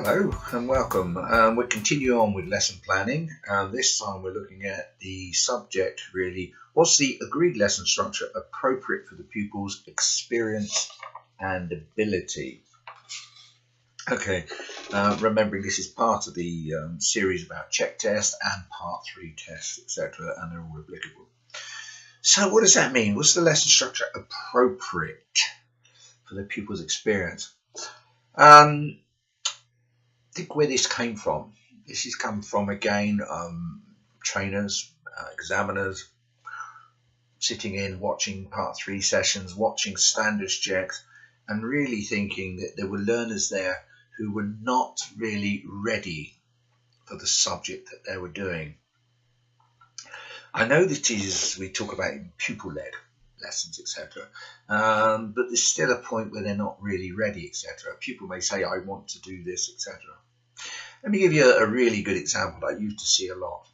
Hello and welcome. We'll continue on with lesson planning, and this time we're looking at the subject really, what's the agreed lesson structure appropriate for the pupil's experience and ability? Okay, remembering this is part of the series about check tests and part 3 tests, etc., and they're all applicable. So what does that mean? What's the lesson structure appropriate for the pupil's experience? I think where this came from. This has come from, again, trainers, examiners, sitting in, watching part 3 sessions, watching standards checks, and really thinking that there were learners there who were not really ready for the subject that they were doing. I know that we talk about in pupil-led lessons, etc. But there's still a point where they're not really ready, etc. A pupil may say, I want to do this, etc. Let me give you a really good example that I used to see a lot.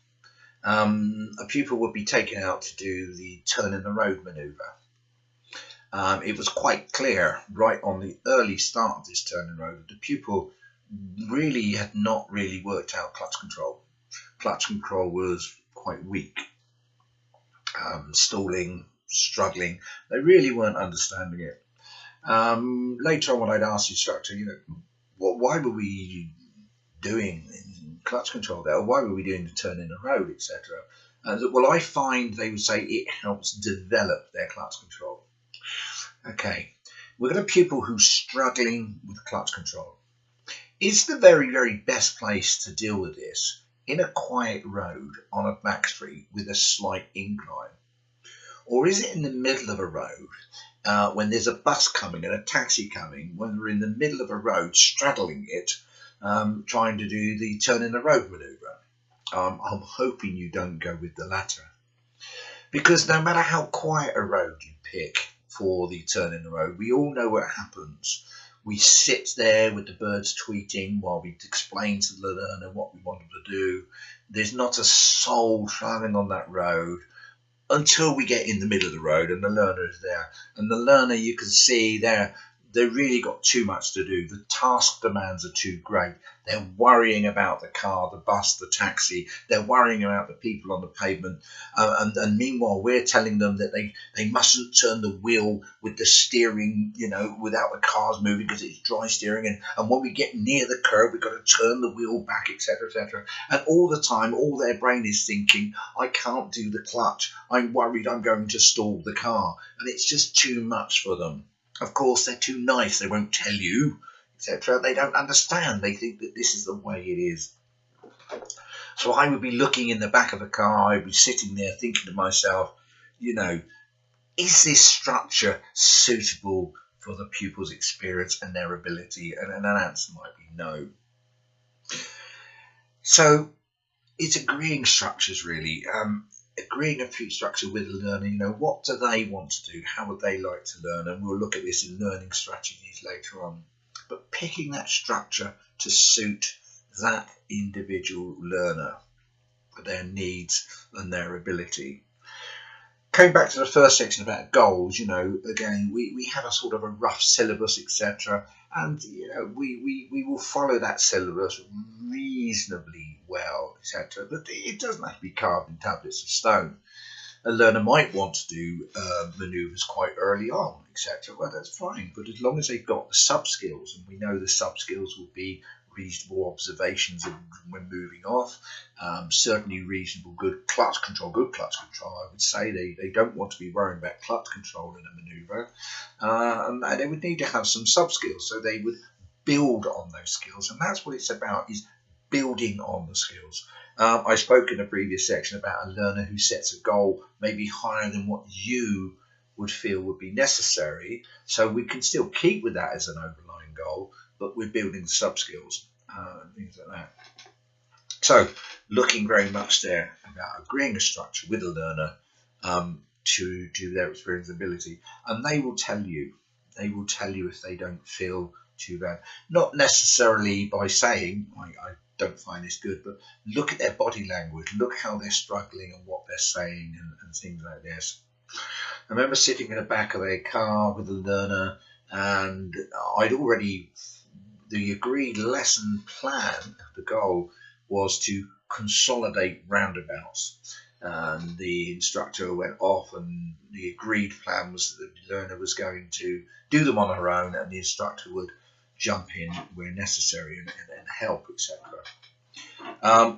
A pupil would be taken out to do the turn in the road manoeuvre. It was quite clear right on the early start of this turn in the road that the pupil really had not really worked out clutch control. Clutch control was quite weak. Stalling, struggling, they really weren't understanding it. Later on, when I'd asked the instructor, why were we doing clutch control there? Or why were we doing the turn in the road, etc.? Well, I find they would say it helps develop their clutch control. Okay, we've got a pupil who's struggling with clutch control. Is the very, very best place to deal with this in a quiet road on a back street with a slight incline? Or is it in the middle of a road when there's a bus coming and a taxi coming, when we're in the middle of a road straddling it, trying to do the turn in the road manoeuvre? I'm hoping you don't go with the latter, because no matter how quiet a road you pick for the turn in the road, we all know what happens. We sit there with the birds tweeting while we explain to the learner what we want them to do. There's not a soul travelling on that road until we get in the middle of the road and the learner is there. And the learner, you can see they've really got too much to do. The task demands are too great. They're worrying about the car, the bus, the taxi. They're worrying about the people on the pavement. And meanwhile, we're telling them that they mustn't turn the wheel with the steering, without the cars moving, because it's dry steering. And when we get near the curb, we've got to turn the wheel back, etc., etc. And all the time, all their brain is thinking, I can't do the clutch. I'm worried I'm going to stall the car. And it's just too much for them. Of course, they're too nice. They won't tell you, etc. They don't understand. They think that this is the way it is. So I would be looking in the back of the car. I'd be sitting there thinking to myself, is this structure suitable for the pupil's experience and their ability? And an answer might be no. So it's agreeing structures, really. Agreeing a few structure with the learner, what do they want to do? How would they like to learn? And we'll look at this in learning strategies later on. But picking that structure to suit that individual learner for their needs and their ability. Coming back to the first section about goals, again, we have a sort of a rough syllabus, etc. And, we will follow that syllabus reasonably well, etc. But it doesn't have to be carved in tablets of stone. A learner might want to do manoeuvres quite early on, etc. Well, that's fine. But as long as they've got the sub-skills, and we know the sub-skills will be reasonable observations when moving off, certainly reasonable good clutch control, I would say. They don't want to be worrying about clutch control in a manoeuvre, and they would need to have some sub-skills, so they would build on those skills, and that's what it's about, is building on the skills. I spoke in a previous section about a learner who sets a goal maybe higher than what you would feel would be necessary, so we can still keep with that as an overlying goal, but we're building sub-skills and things like that. So looking very much there about agreeing a structure with a learner to do their experience and ability, and they will tell you if they don't feel too bad. Not necessarily by saying, I don't find this good, but look at their body language, look how they're struggling and what they're saying and things like this. I remember sitting in the back of a car with a learner, and the agreed lesson plan, the goal was to consolidate roundabouts. And the instructor went off, and the agreed plan was that the learner was going to do them on her own, and the instructor would jump in where necessary and help, etc.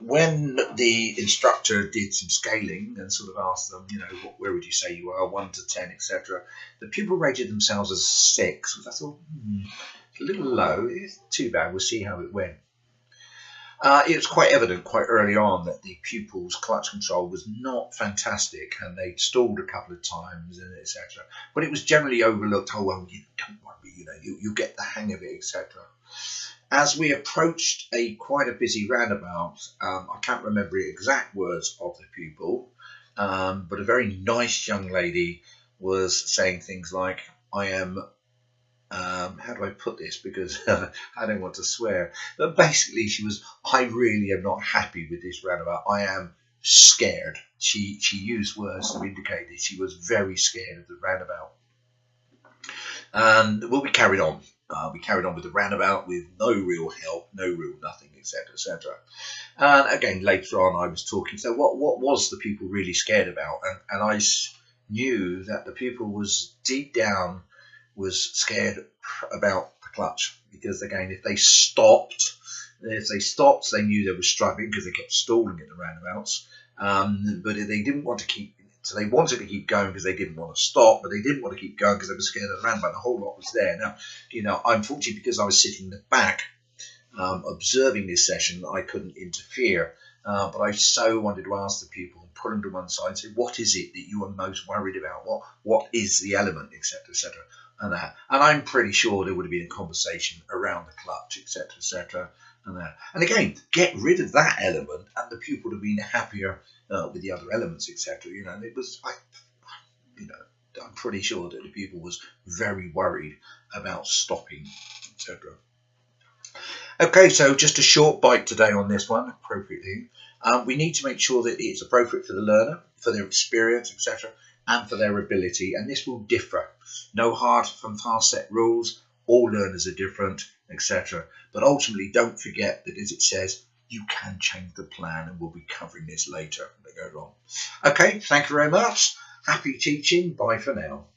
When the instructor did some scaling and sort of asked them, where would you say you are, 1 to 10, etc., the pupil rated themselves as 6, which I thought, it's a little low. It's too bad. We'll see how it went. It was quite evident quite early on that the pupil's clutch control was not fantastic, and they'd stalled a couple of times, and etc. But it was generally overlooked. Oh well, don't worry, you get the hang of it, etc. As we approached quite a busy roundabout, I can't remember the exact words of the pupil, but a very nice young lady was saying things like, "I am." How do I put this? Because I don't want to swear. But basically, she was, I really am not happy with this roundabout. I am scared. She used words to indicate that she was very scared of the roundabout. And well, we carried on. We carried on with the roundabout with no real help, no real nothing, etc., etc. And again, later on, I was talking. So what was the pupil really scared about? And I knew that the pupil was deep down was scared about the clutch, because again, if they stopped, they knew they were struggling because they kept stalling at the roundabouts. But they didn't want to keep, so they wanted to keep going because they didn't want to stop, but they didn't want to keep going because they were scared of the roundabout. The whole lot was there. Now, unfortunately, because I was sitting in the back observing this session, I couldn't interfere. But I so wanted to ask the pupil and put them to one side and say, what is it that you are most worried about? What is the element, etc., etc. And I'm pretty sure there would have been a conversation around the clutch, etc., etc. And again, get rid of that element, and the pupil would have been happier with the other elements, etc. And it was, I'm pretty sure that the pupil was very worried about stopping, etc. Okay, so just a short bite today on this one, appropriately. We need to make sure that it's appropriate for the learner, for their experience, etc., and for their ability, and this will differ. No hard and fast set rules, all learners are different, etc. But ultimately, don't forget that, as it says, you can change the plan, and we'll be covering this later when they go wrong. Okay, thank you very much. Happy teaching. Bye for now.